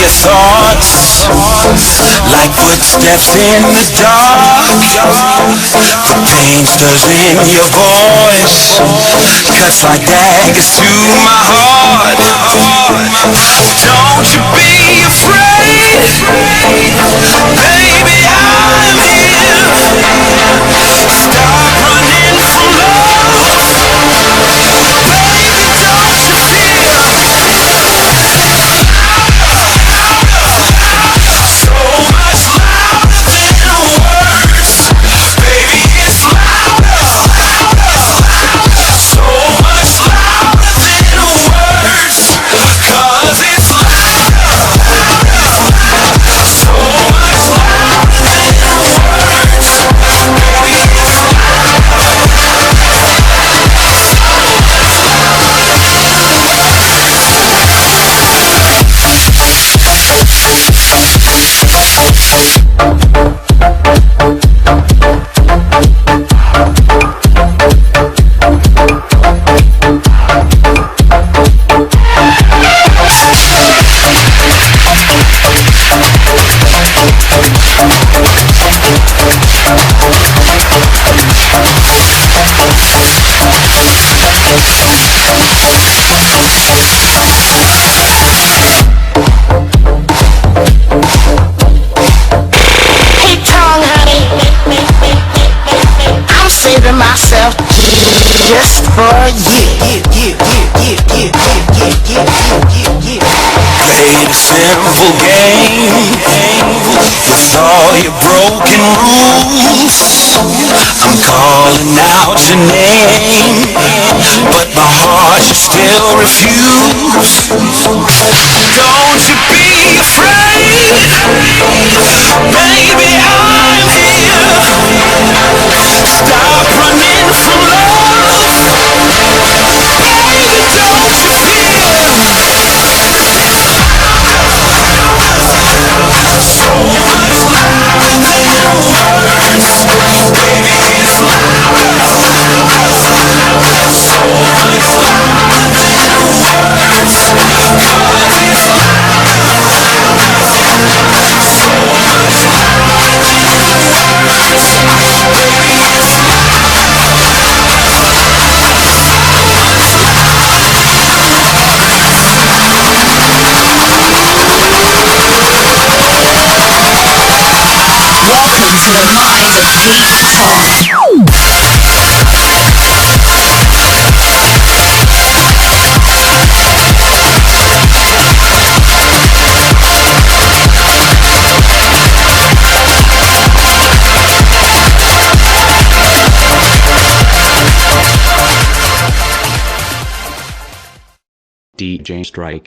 your thoughts, like footsteps in the dark. The pain stirs in your voice, cuts like daggers to my heart. Don't you be afraid, baby, I'm here. Stop running from love, baby, don't you fear. So much louder than words, baby, it's louder. So much louder than words, 'cause it's louder. So much louder than words, baby, it's myself just for you. Played a simple game with all your broken rules. I'm calling out your name, but my heart you still refuse. Don't you be afraid, baby, I'm here. Stop running from love, baby, don't you fear. So much louder than words, baby, it's louder. So much louder than words, 'cause it's louder. So much louder than words, baby, it's Welcome to the mind of Deep DJ Strike.